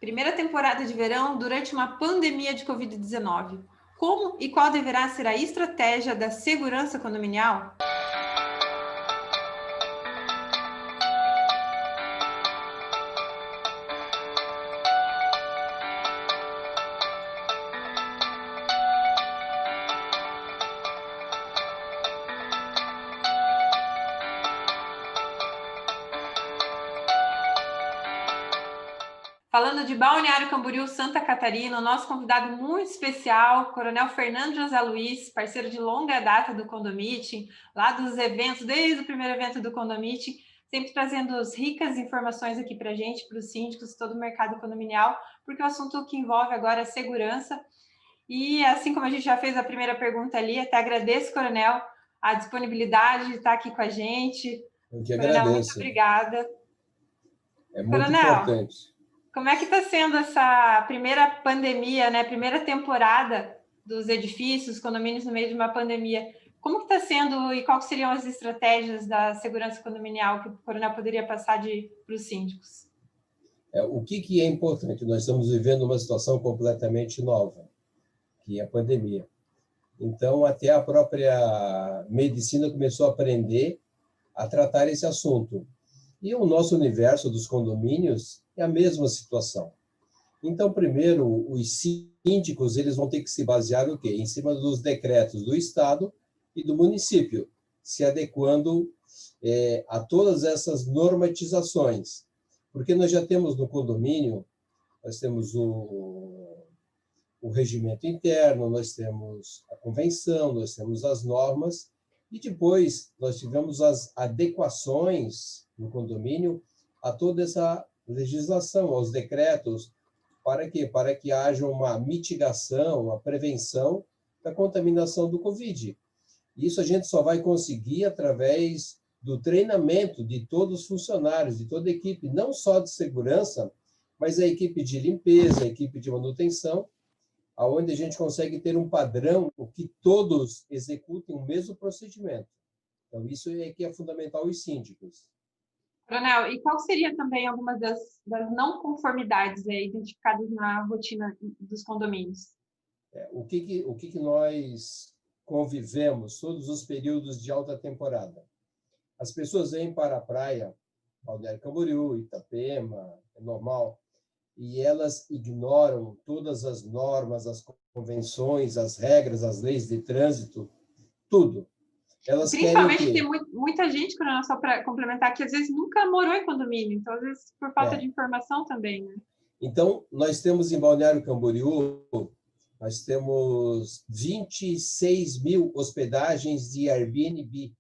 Primeira temporada de verão durante uma pandemia de Covid-19. Como e qual deverá ser a estratégia da segurança condominial? Falando de Balneário Camboriú, Santa Catarina, o nosso convidado muito especial, Coronel Fernando José Luiz, parceiro de longa data do Condomiting, lá dos eventos, desde o primeiro evento do Condomiting, sempre trazendo as ricas informações aqui para a gente, para os síndicos, todo o mercado condominial, porque o assunto que envolve agora é segurança. E assim como a gente já fez a primeira pergunta ali, até agradeço, Coronel, a disponibilidade de estar aqui com a gente. Eu que Coronel, muito agradeço. obrigada. É muito Coronel, importante. como é que está sendo essa primeira pandemia, né? Primeira temporada dos edifícios, condomínios no meio de uma pandemia? Como que está sendo e quais seriam as estratégias da segurança condominial que o Coronel poderia passar para os síndicos? O que é importante? Nós estamos vivendo uma situação completamente nova, que é a pandemia. Então, até a própria medicina começou a aprender a tratar esse assunto. E o nosso universo dos condomínios é a mesma situação. Então, primeiro, os síndicos eles vão ter que se basear no quê? Em cima dos decretos do Estado e do município, se adequando a todas essas normatizações. Porque nós já temos no condomínio, nós temos o regimento interno, nós temos a convenção, nós temos as normas, e depois nós tivemos as adequações no condomínio a toda essa legislação, aos decretos. Para quê? Para que haja uma mitigação, uma prevenção da contaminação do Covid. Isso a gente só vai conseguir através do treinamento de todos os funcionários, de toda a equipe, não só de segurança, mas a equipe de limpeza, a equipe de manutenção, aonde a gente consegue ter um padrão que todos executem o mesmo procedimento. Então, isso é que é fundamental os síndicos. Coronel, e qual seria também algumas das não conformidades identificadas na rotina dos condomínios? O que nós convivemos todos os períodos de alta temporada? As pessoas vêm para a praia, Balneário Camboriú, Itapema, é normal, e elas ignoram todas as normas, as convenções, as regras, as leis de trânsito, tudo. Elas querem o Principalmente quê? tem muita gente, Coronel, só para complementar, que às vezes nunca morou em condomínio, então às vezes por falta de informação também, né? Então, nós temos em Balneário Camboriú, nós temos 26 mil hospedagens de Airbnb,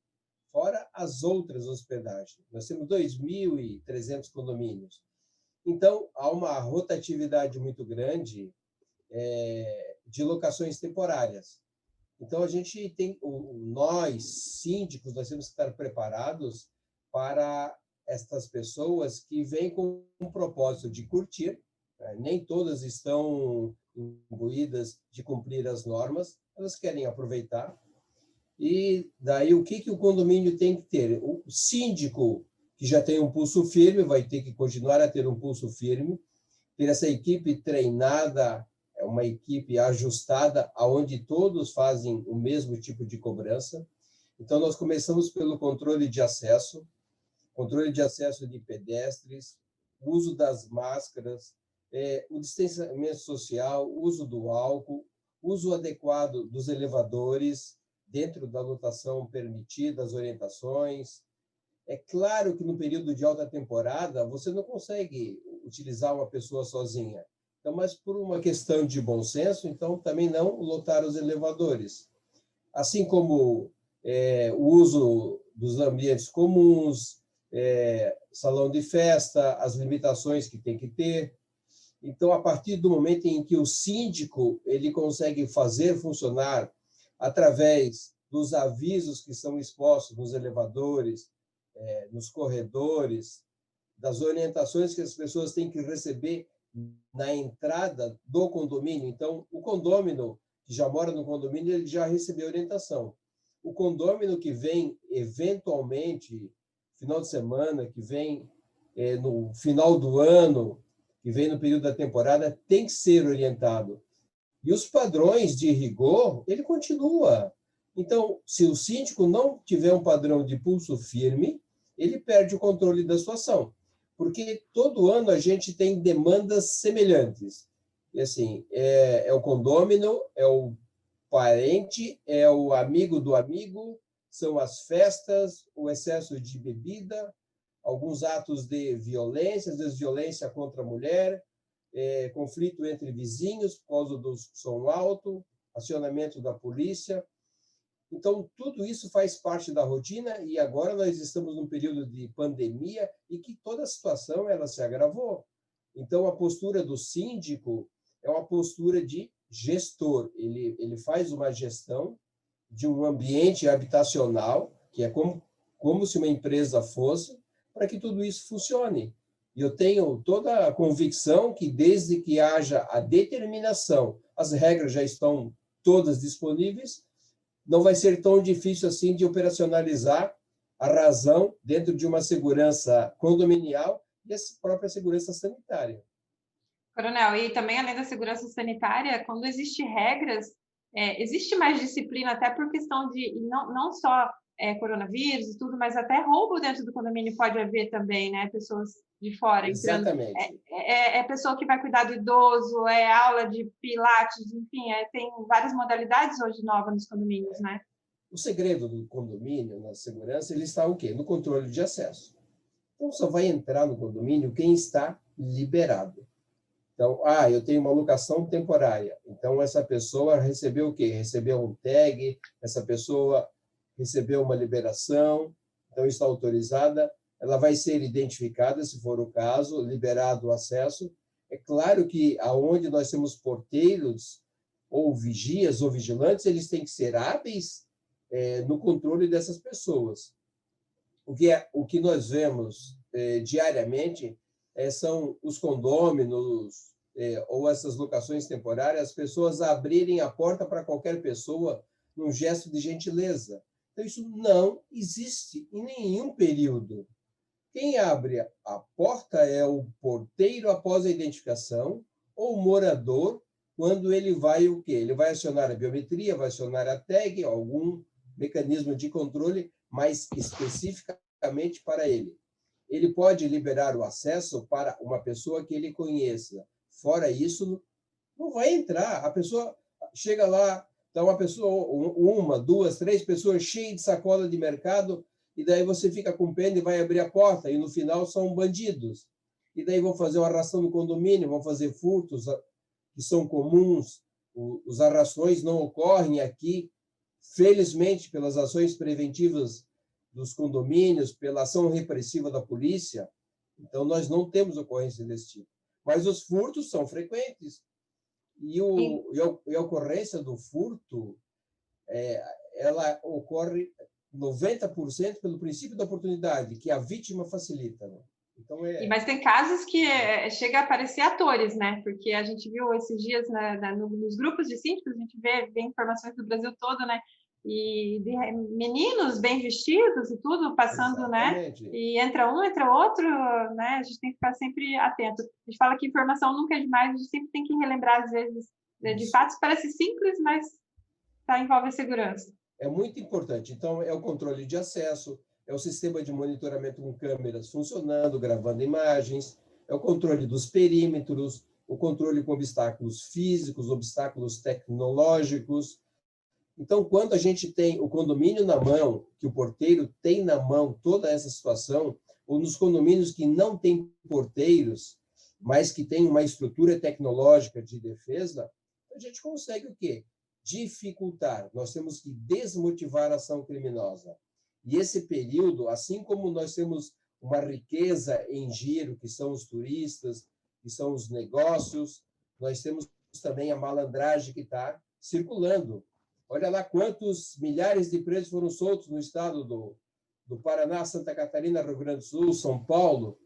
fora as outras hospedagens. Nós temos 2.300 condomínios. Então, há uma rotatividade muito grande de locações temporárias. Então, a gente tem, nós, síndicos, nós temos que estar preparados para estas pessoas que vêm com um propósito de curtir, né? Nem todas estão imbuídas de cumprir as normas, elas querem aproveitar. E daí, o que o condomínio tem que ter? O síndico, que já tem um pulso firme, vai ter que continuar a ter um pulso firme, ter essa equipe treinada, é uma equipe ajustada, aonde todos fazem o mesmo tipo de cobrança. Então, nós começamos pelo controle de acesso de pedestres, uso das máscaras, o distanciamento social, uso do álcool, uso adequado dos elevadores, dentro da lotação permitida, as orientações. É claro que no período de alta temporada, você não consegue utilizar uma pessoa sozinha. Então, mas por uma questão de bom senso, então também não lotar os elevadores. Assim como o uso dos ambientes comuns, salão de festa, as limitações que tem que ter. Então, a partir do momento em que o síndico ele consegue fazer funcionar através dos avisos que são expostos nos elevadores, nos corredores, das orientações que as pessoas têm que receber na entrada do condomínio. Então, o condômino que já mora no condomínio, ele já recebeu orientação. O condômino que vem, eventualmente, final de semana, que vem no final do ano, que vem no período da temporada, tem que ser orientado. E os padrões de rigor, ele continua. Então, se o síndico não tiver um padrão de pulso firme, ele perde o controle da situação. Porque todo ano a gente tem demandas semelhantes. E assim, é o condômino, é o parente, é o amigo do amigo, são as festas, o excesso de bebida, alguns atos de violência, às vezes violência contra a mulher, conflito entre vizinhos por causa do som alto, acionamento da polícia. Então, tudo isso faz parte da rotina e agora nós estamos num período de pandemia e que toda a situação ela se agravou. Então, a postura do síndico é uma postura de gestor. Ele faz uma gestão de um ambiente habitacional, que é como se uma empresa fosse, para que tudo isso funcione. E eu tenho toda a convicção que, desde que haja a determinação, as regras já estão todas disponíveis, não vai ser tão difícil assim de operacionalizar a razão dentro de uma segurança condominial e a própria segurança sanitária. Coronel, e também além da segurança sanitária, quando existem regras, existe mais disciplina até por questão de não só coronavírus e tudo, mas até roubo dentro do condomínio pode haver também, né? Pessoas de fora entrando. Exatamente. É pessoa que vai cuidar do idoso, é aula de pilates, enfim, tem várias modalidades hoje novas nos condomínios, né? O segredo do condomínio, na segurança, ele está o quê? No controle de acesso. Então, só vai entrar no condomínio quem está liberado. Então, eu tenho uma locação temporária. Então, essa pessoa recebeu o quê? Recebeu um tag, essa pessoa recebeu uma liberação, então está autorizada, ela vai ser identificada, se for o caso, liberado o acesso. É claro que aonde nós temos porteiros, ou vigias, ou vigilantes, eles têm que ser hábeis no controle dessas pessoas. O que nós vemos diariamente são os condôminos ou essas locações temporárias, as pessoas abrirem a porta para qualquer pessoa num gesto de gentileza. Então, isso não existe em nenhum período. Quem abre a porta é o porteiro após a identificação ou o morador quando ele vai o quê? Ele vai acionar a biometria, vai acionar a tag, algum mecanismo de controle mais especificamente para ele. Ele pode liberar o acesso para uma pessoa que ele conheça. Fora isso, não vai entrar. A pessoa chega lá, está uma pessoa, uma, duas, três pessoas cheias de sacola de mercado, e daí você fica com pena e vai abrir a porta, e no final são bandidos. E daí vão fazer uma arração no condomínio, vão fazer furtos que são comuns. Os arrações não ocorrem aqui, felizmente, pelas ações preventivas dos condomínios, pela ação repressiva da polícia. Então, nós não temos ocorrência desse tipo. Mas os furtos são frequentes. E a ocorrência do furto, ela ocorre 90% pelo princípio da oportunidade, que a vítima facilita. Né? Então, Mas tem casos que chega a aparecer atores, né? Porque a gente viu esses dias nos grupos de síndicos, a gente vê informações do Brasil todo, né? E de meninos bem vestidos e tudo, passando, exatamente. Né? E entra um, entra outro, né? A gente tem que ficar sempre atento. A gente fala que informação nunca é demais, a gente sempre tem que relembrar, às vezes, de fatos parece simples, mas envolve a segurança. É muito importante. Então, é o controle de acesso, é o sistema de monitoramento com câmeras funcionando, gravando imagens, é o controle dos perímetros, o controle com obstáculos físicos, obstáculos tecnológicos. Então, quando a gente tem o condomínio na mão, que o porteiro tem na mão toda essa situação, ou nos condomínios que não têm porteiros, mas que têm uma estrutura tecnológica de defesa, a gente consegue o quê? Dificultar. Nós temos que desmotivar a ação criminosa. E esse período, assim como nós temos uma riqueza em giro, que são os turistas, que são os negócios, nós temos também a malandragem que está circulando. Olha lá quantos milhares de presos foram soltos no estado do Paraná, Santa Catarina, Rio Grande do Sul, São Paulo.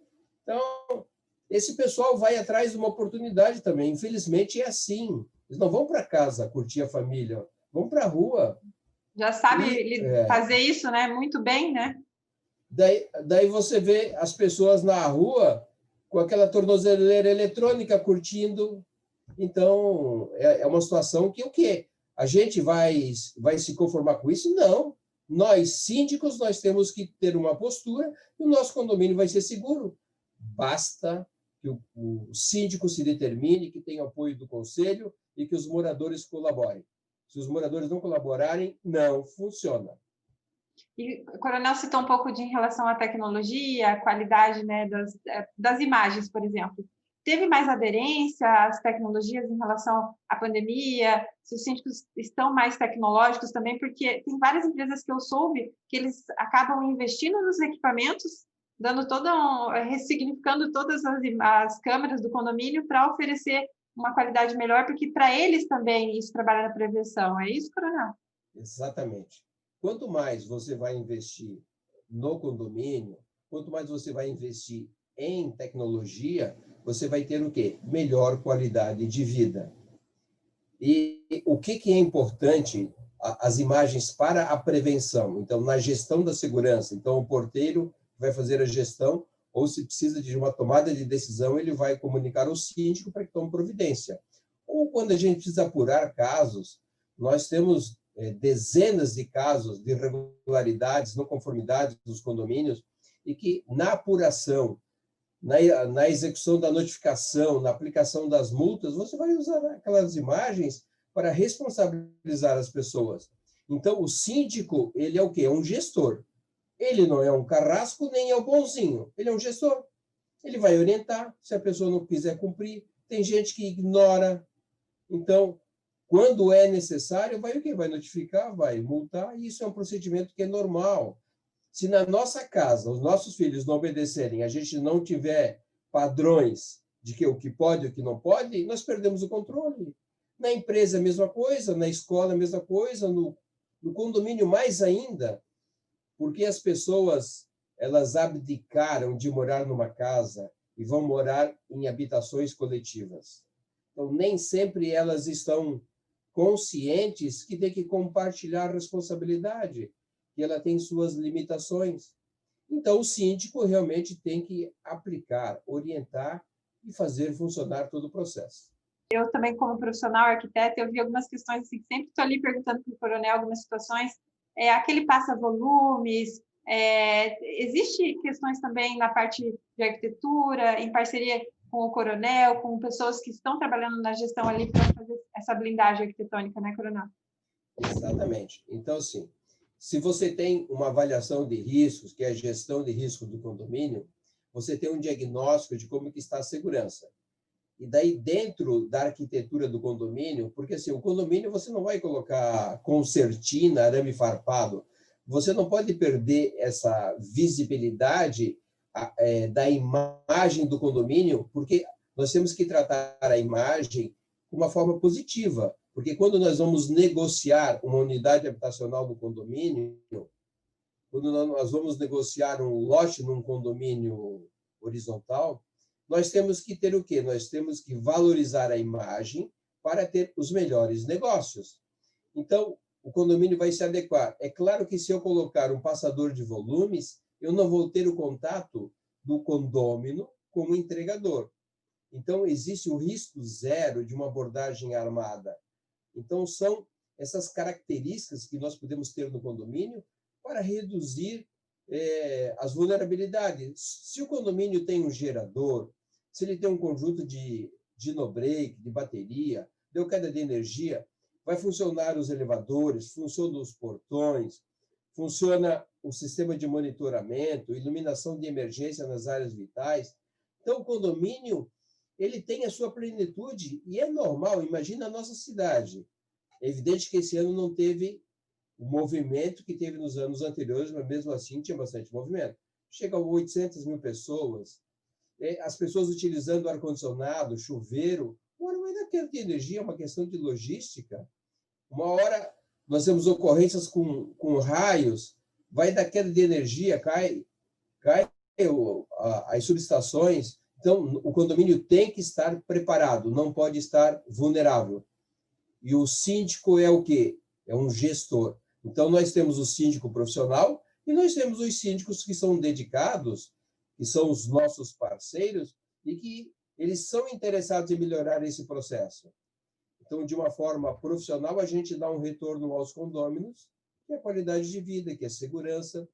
Então, esse pessoal vai atrás de uma oportunidade também. Infelizmente, é assim. Eles não vão para casa curtir a família, vão para a rua. Já sabe fazer isso, né? Muito bem, né? Daí você vê as pessoas na rua com aquela tornozeleira eletrônica, curtindo. Então, é uma situação que o quê? A gente vai se conformar com isso? Não. Nós, síndicos, nós temos que ter uma postura e o nosso condomínio vai ser seguro. Basta que o síndico se determine, que tenha apoio do conselho e que os moradores colaborem. Se os moradores não colaborarem, não funciona. E o Coronel citou um pouco em relação à tecnologia, a qualidade, né, das imagens, por exemplo. Teve mais aderência às tecnologias em relação à pandemia? Se os síndicos estão mais tecnológicos também? Porque tem várias empresas que eu soube que eles acabam investindo nos equipamentos, ressignificando todas as câmeras do condomínio para oferecer uma qualidade melhor, porque para eles também isso trabalha na prevenção. É isso, Coronel? Exatamente. Quanto mais você vai investir no condomínio, quanto mais você vai investir em tecnologia, você vai ter o quê? Melhor qualidade de vida. E o que é importante? As imagens para a prevenção. Então, na gestão da segurança, então o porteiro vai fazer a gestão, ou se precisa de uma tomada de decisão, ele vai comunicar ao síndico para que tome providência. Ou quando a gente precisa apurar casos, nós temos dezenas de casos de irregularidades, não conformidades dos condomínios, e que na apuração, na execução da notificação, na aplicação das multas, você vai usar aquelas imagens para responsabilizar as pessoas. Então, o síndico, ele é o quê? É um gestor. Ele não é um carrasco, nem é o bonzinho. Ele é um gestor. Ele vai orientar, se a pessoa não quiser cumprir. Tem gente que ignora. Então, quando é necessário, vai o quê? Vai notificar, vai multar, e isso é um procedimento que é normal. Se na nossa casa os nossos filhos não obedecerem, a gente não tiver padrões de que o que pode e o que não pode, nós perdemos o controle. Na empresa, a mesma coisa, na escola, a mesma coisa, no condomínio, mais ainda, porque as pessoas elas abdicaram de morar numa casa e vão morar em habitações coletivas. Então, nem sempre elas estão conscientes que tem que compartilhar a responsabilidade, que ela tem suas limitações. Então, o síndico realmente tem que aplicar, orientar e fazer funcionar todo o processo. Eu também, como profissional arquiteta, eu vi algumas questões, assim, sempre estou ali perguntando para o coronel algumas situações, aquele passa-volumes, existe questões também na parte de arquitetura, em parceria com o coronel, com pessoas que estão trabalhando na gestão ali para fazer essa blindagem arquitetônica, né, coronel? Exatamente. Então, sim, se você tem uma avaliação de riscos, que é a gestão de risco do condomínio, você tem um diagnóstico de como que está a segurança. E daí, dentro da arquitetura do condomínio, porque assim, o condomínio você não vai colocar concertina, arame farpado, você não pode perder essa visibilidade da imagem do condomínio, porque nós temos que tratar a imagem de uma forma positiva, porque quando nós vamos negociar uma unidade habitacional no condomínio, quando nós vamos negociar um lote num condomínio horizontal, nós temos que ter o quê? Nós temos que valorizar a imagem para ter os melhores negócios. Então, o condomínio vai se adequar. É claro que se eu colocar um passador de volumes, eu não vou ter o contato do condômino com o entregador. Então, existe o risco zero de uma abordagem armada. Então, são essas características que nós podemos ter no condomínio para reduzir as vulnerabilidades. Se o condomínio tem um gerador, se ele tem um conjunto de no-break, de bateria, deu queda de energia, vai funcionar os elevadores, funcionam os portões, funciona o sistema de monitoramento, iluminação de emergência nas áreas vitais. Então, o condomínio ele tem a sua plenitude e é normal. Imagina a nossa cidade. É evidente que esse ano não teve o movimento que teve nos anos anteriores, mas mesmo assim tinha bastante movimento. Chega a 800 mil pessoas, as pessoas utilizando ar-condicionado, chuveiro. Uma hora vai dar queda de energia, é uma questão de logística. Uma hora nós temos ocorrências com raios, vai dar queda de energia, cai as subestações. Então, o condomínio tem que estar preparado, não pode estar vulnerável. E o síndico é o quê? É um gestor. Então, nós temos o síndico profissional e nós temos os síndicos que são dedicados, que são os nossos parceiros, e que eles são interessados em melhorar esse processo. Então, de uma forma profissional, a gente dá um retorno aos condôminos, que é a qualidade de vida, que é a segurança,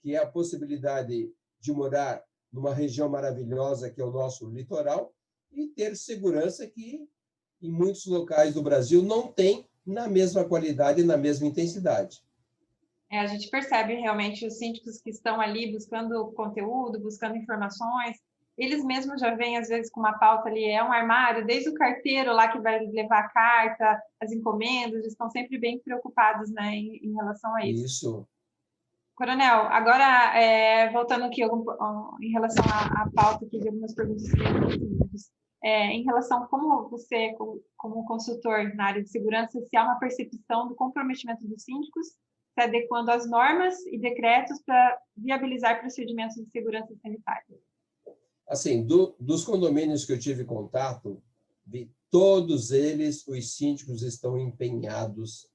que é a possibilidade de morar numa região maravilhosa, que é o nosso litoral, e ter segurança que, em muitos locais do Brasil, não tem na mesma qualidade e na mesma intensidade. A gente percebe realmente os síndicos que estão ali buscando conteúdo, buscando informações, eles mesmos já vêm, às vezes, com uma pauta ali, é um armário, desde o carteiro lá que vai levar a carta, as encomendas, eles estão sempre bem preocupados, né, em relação a isso. Isso. Coronel, agora, voltando aqui em relação à pauta aqui de algumas perguntas em relação a como você, como consultor na área de segurança, se há uma percepção do comprometimento dos síndicos se adequando às normas e decretos para viabilizar procedimentos de segurança sanitária. Assim, dos condomínios que eu tive contato, de todos eles, os síndicos estão empenhados,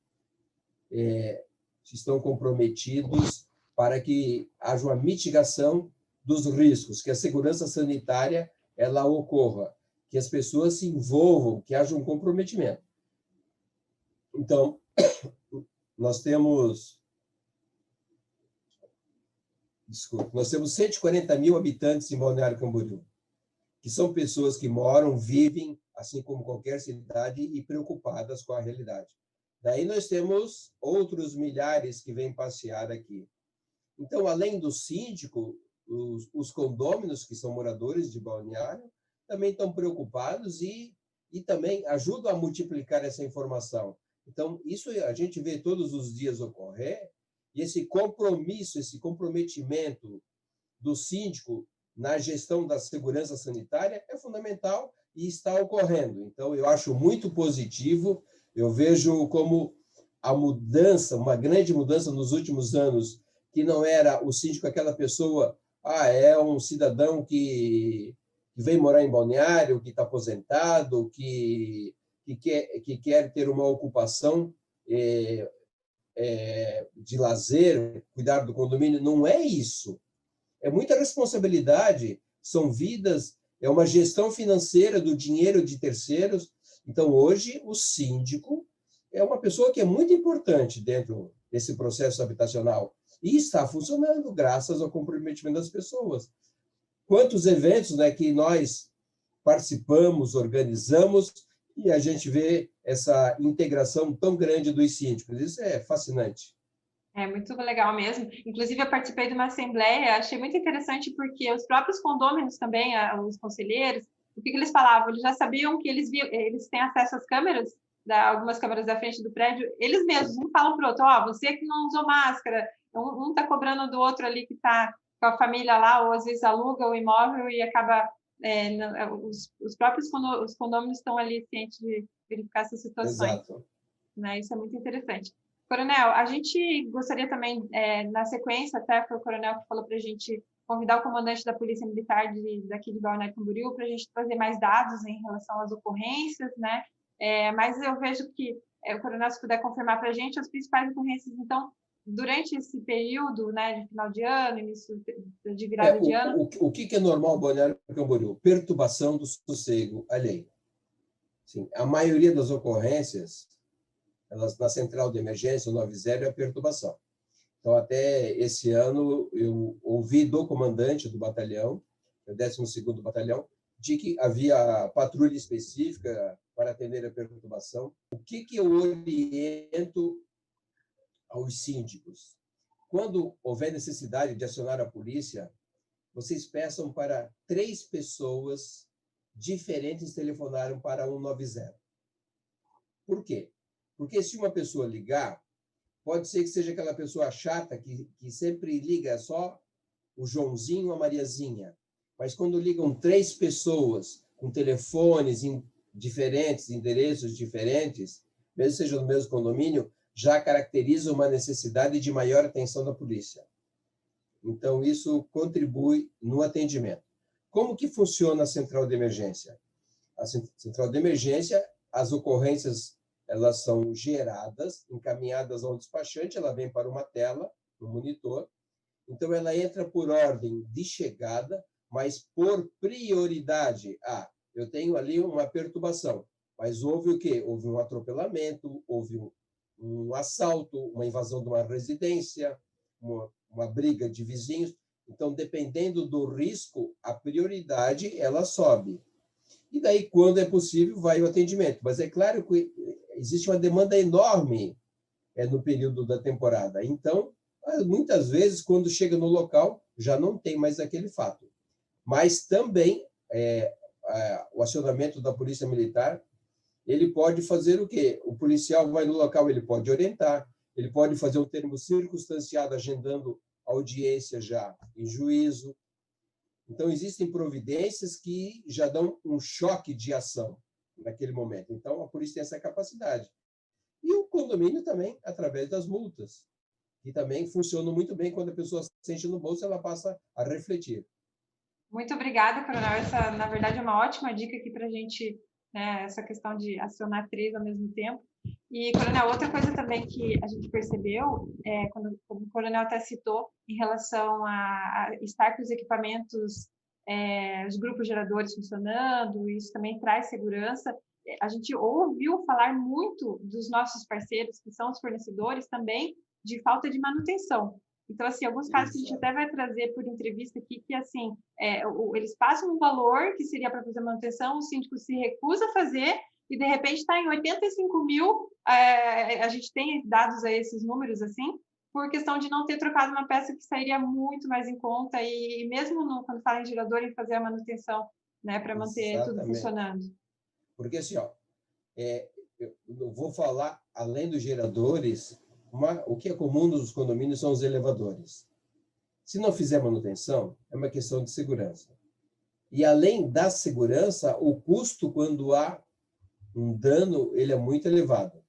estão comprometidos para que haja uma mitigação dos riscos, que a segurança sanitária ela ocorra, que as pessoas se envolvam, que haja um comprometimento. Então, nós temos 140 mil habitantes em Balneário Camboriú, que são pessoas que moram, vivem, assim como qualquer cidade, e preocupadas com a realidade. Daí nós temos outros milhares que vêm passear aqui. Então, além do síndico, os condôminos, que são moradores de Balneário, também estão preocupados e também ajudam a multiplicar essa informação. Então, isso a gente vê todos os dias ocorrer, e esse compromisso, esse comprometimento do síndico na gestão da segurança sanitária é fundamental e está ocorrendo. Então, eu acho muito positivo, eu vejo como a mudança, uma grande mudança nos últimos anos, que não era o síndico aquela pessoa, é um cidadão que vem morar em Balneário, que está aposentado, que quer ter uma ocupação de lazer, cuidar do condomínio. Não é isso. É muita responsabilidade, são vidas, é uma gestão financeira do dinheiro de terceiros. Então, hoje, o síndico é uma pessoa que é muito importante dentro desse processo habitacional e está funcionando graças ao comprometimento das pessoas. Quantos eventos, né, que nós participamos, organizamos, e a gente vê essa integração tão grande dos síndicos. Isso é fascinante. É muito legal mesmo. Inclusive, eu participei de uma assembleia, achei muito interessante, porque os próprios condôminos também, os conselheiros, o que eles falavam? Eles já sabiam que eles têm acesso às câmeras, algumas câmeras da frente do prédio, eles mesmos, um falam para o outro, você que não usou máscara, um está cobrando do outro ali que está com a família lá, ou às vezes aluga o imóvel e acaba... os próprios os condôminos estão ali cientes de verificar essas situações. Exato. Né? Isso é muito interessante. Coronel, a gente gostaria também, na sequência, até foi o coronel que falou para a gente convidar o comandante da Polícia Militar daqui de Balneário Camboriú para a gente trazer mais dados em relação às ocorrências, né? Mas eu vejo que o coronel, se puder confirmar para a gente, as principais ocorrências, então, durante esse período, né, de final de ano, início de virada de ano... O que é normal em Balneário Camboriú? Perturbação do sossego alheio. Sim, a maioria das ocorrências, elas, na central de emergência, o 90, é a perturbação. Então, até esse ano, eu ouvi do comandante do batalhão, o 12º Batalhão, de que havia patrulha específica para atender a perturbação. O que eu oriento aos síndicos? Quando houver necessidade de acionar a polícia, vocês peçam para 3 pessoas diferentes telefonarem para 190. Por quê? Porque se uma pessoa ligar, pode ser que seja aquela pessoa chata que sempre liga só o Joãozinho ou a Mariazinha. Mas quando ligam 3 pessoas com telefones diferentes, endereços diferentes, mesmo seja no mesmo condomínio, já caracteriza uma necessidade de maior atenção da polícia. Então, isso contribui no atendimento. Como que funciona a central de emergência? A central de emergência, as ocorrências, elas são geradas, encaminhadas ao despachante, ela vem para uma tela, um monitor. Então, ela entra por ordem de chegada, mas por prioridade. Eu tenho ali uma perturbação, mas houve o quê? Houve um atropelamento, houve um assalto, uma invasão de uma residência, uma briga de vizinhos. Então, dependendo do risco, a prioridade ela sobe. E daí, quando é possível, vai o atendimento. Mas é claro que existe uma demanda enorme no período da temporada. Então, muitas vezes, quando chega no local, já não tem mais aquele fato. Mas também o acionamento da Polícia Militar, ele pode fazer o quê? O policial vai no local, ele pode orientar, ele pode fazer um termo circunstanciado, agendando audiência já em juízo. Então, existem providências que já dão um choque de ação naquele momento. Então, a polícia tem essa capacidade. E o condomínio também, através das multas, que também funcionam muito bem quando a pessoa sente no bolso, ela passa a refletir. Muito obrigada, Coronel. Essa, na verdade, é uma ótima dica aqui para a gente, né, essa questão de acionar três ao mesmo tempo. E, Coronel, outra coisa também que a gente percebeu, quando o Coronel até citou, em relação a estar com os equipamentos, os grupos geradores funcionando, isso também traz segurança. A gente ouviu falar muito dos nossos parceiros, que são os fornecedores também, de falta de manutenção. Então, assim, alguns casos que a gente até vai trazer por entrevista aqui, que, assim, eles passam um valor que seria para fazer manutenção, o síndico se recusa a fazer, e, de repente, está em 85 mil, a gente tem dados a esses números, assim, por questão de não ter trocado uma peça que sairia muito mais em conta, e mesmo quando fala em gerador, em fazer a manutenção, né, para manter tudo funcionando. Porque, assim, eu vou falar, além dos geradores, o que é comum nos condomínios são os elevadores. Se não fizer manutenção, é uma questão de segurança. E, além da segurança, o custo, quando há um dano, ele é muito elevado.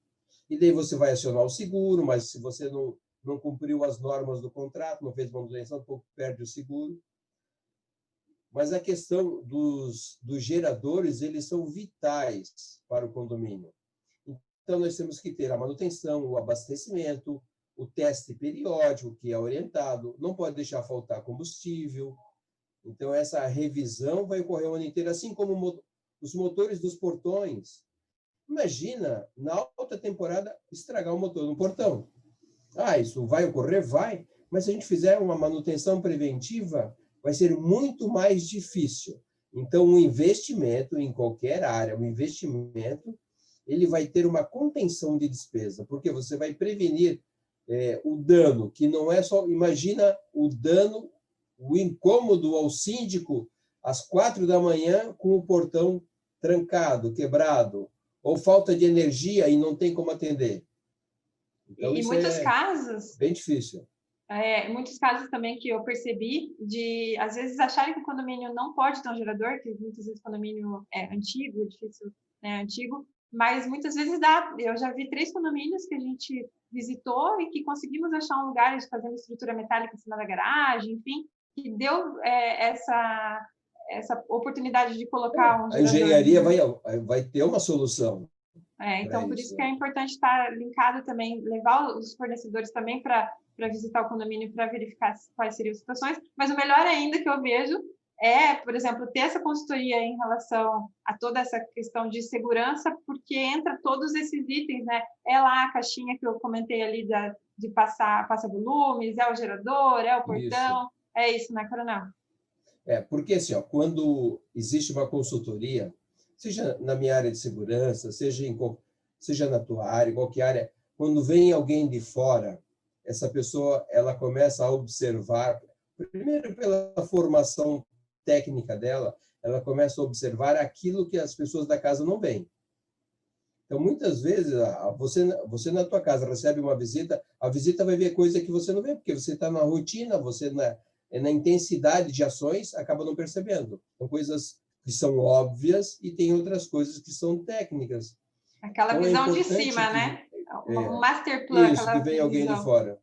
E daí você vai acionar o seguro, mas se você não cumpriu as normas do contrato, não fez manutenção, perde o seguro. Mas a questão dos geradores, eles são vitais para o condomínio. Então, nós temos que ter a manutenção, o abastecimento, o teste periódico, que é orientado, não pode deixar faltar combustível. Então, essa revisão vai ocorrer o ano inteiro, assim como os motores dos portões. Imagina, na alta temporada, estragar o motor no portão. Isso vai ocorrer? Vai. Mas se a gente fizer uma manutenção preventiva, vai ser muito mais difícil. Então, o investimento em qualquer área, ele vai ter uma contenção de despesa, porque você vai prevenir o dano, que não é só... Imagina o dano, o incômodo ao síndico às 4 da manhã com o portão trancado, quebrado, ou falta de energia e não tem como atender. Então, e muitos casos... Bem difícil. Muitos casos também que eu percebi de, às vezes, acharem que o condomínio não pode ter um gerador, que muitas vezes o condomínio é antigo, edifício antigo, mas muitas vezes dá. Eu já vi 3 condomínios que a gente visitou e que conseguimos achar um lugar de fazer uma estrutura metálica em cima da garagem, enfim, que deu essa oportunidade de colocar um gerador. A engenharia vai ter uma solução. Então, por isso que é importante estar linkado também, levar os fornecedores também para visitar o condomínio para verificar quais seriam as situações. Mas o melhor ainda que eu vejo é, por exemplo, ter essa consultoria em relação a toda essa questão de segurança, porque entra todos esses itens, né? É lá a caixinha que eu comentei ali de passa volumes, é o gerador, é o portão, é isso, né, Coronel? Porque assim, quando existe uma consultoria, seja na minha área de segurança, seja na tua área, qualquer área, quando vem alguém de fora, essa pessoa ela começa a observar, primeiro pela formação técnica dela, ela começa a observar aquilo que as pessoas da casa não veem. Então, muitas vezes, você na tua casa recebe uma visita, a visita vai ver coisa que você não vê, porque você está na rotina, você na intensidade de ações, acaba não percebendo. São coisas que são óbvias e tem outras coisas que são técnicas. Aquela então, visão de cima, né? Um master plan. Isso, que vem alguém de fora.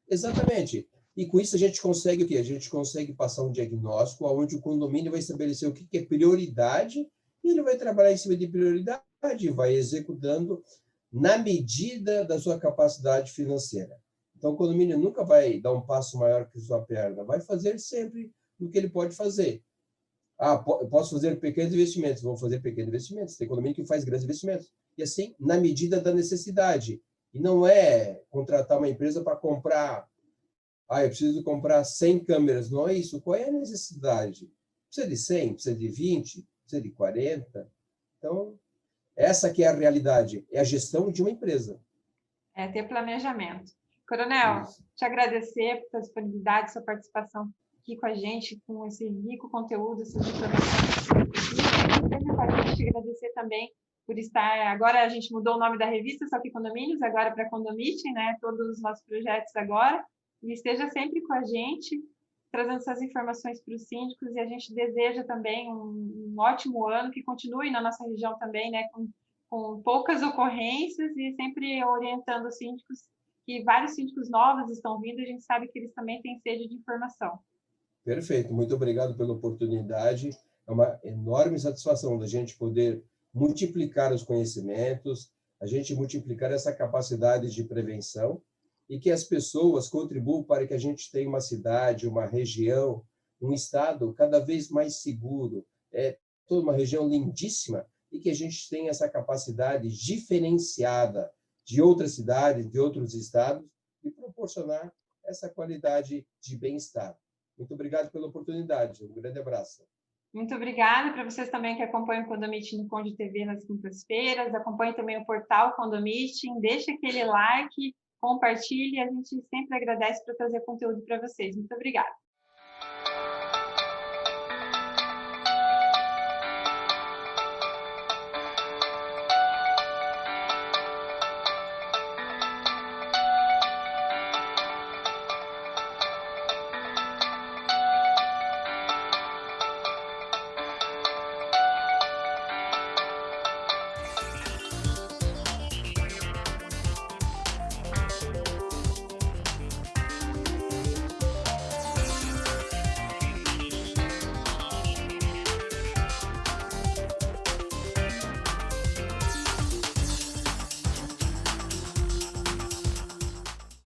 Exatamente. E com isso a gente consegue o quê? A gente consegue passar um diagnóstico onde o condomínio vai estabelecer o que é prioridade e ele vai trabalhar em cima de prioridade, vai executando na medida da sua capacidade financeira. Então, o condomínio nunca vai dar um passo maior que sua perna, vai fazer sempre do que ele pode fazer. Eu posso fazer pequenos investimentos, vou fazer pequenos investimentos. Tem economia que faz grandes investimentos. E assim, na medida da necessidade. E não é contratar uma empresa para comprar. Eu preciso comprar 100 câmeras. Não é isso. Qual é a necessidade? Precisa de 100? Precisa de 20? Precisa de 40? Então, essa que é a realidade. É a gestão de uma empresa. É ter planejamento. Coronel, Isso. te agradecer por sua disponibilidade, sua participação aqui com a gente, com esse rico conteúdo, essas informações. E te agradecer também por estar... Agora a gente mudou o nome da revista, só que Condomínios, agora para Condomiting, né? Todos os nossos projetos agora. E esteja sempre com a gente, trazendo essas informações para os síndicos. E a gente deseja também um ótimo ano, que continue na nossa região também, né? Com poucas ocorrências e sempre orientando os síndicos, que vários síndicos novos estão vindo, a gente sabe que eles também têm sede de informação. Perfeito, muito obrigado pela oportunidade. É uma enorme satisfação da gente poder multiplicar os conhecimentos, a gente multiplicar essa capacidade de prevenção e que as pessoas contribuam para que a gente tenha uma cidade, uma região, um estado cada vez mais seguro. É toda uma região lindíssima e que a gente tenha essa capacidade diferenciada de outras cidades, de outros estados e proporcionar essa qualidade de bem-estar. Muito obrigado pela oportunidade. Um grande abraço. Muito obrigada para vocês também que acompanham o Condomiting no Conde TV nas quintas-feiras. Acompanhem também o portal Condomiting. Deixe aquele like, compartilhe. A gente sempre agradece por trazer conteúdo para vocês. Muito obrigada.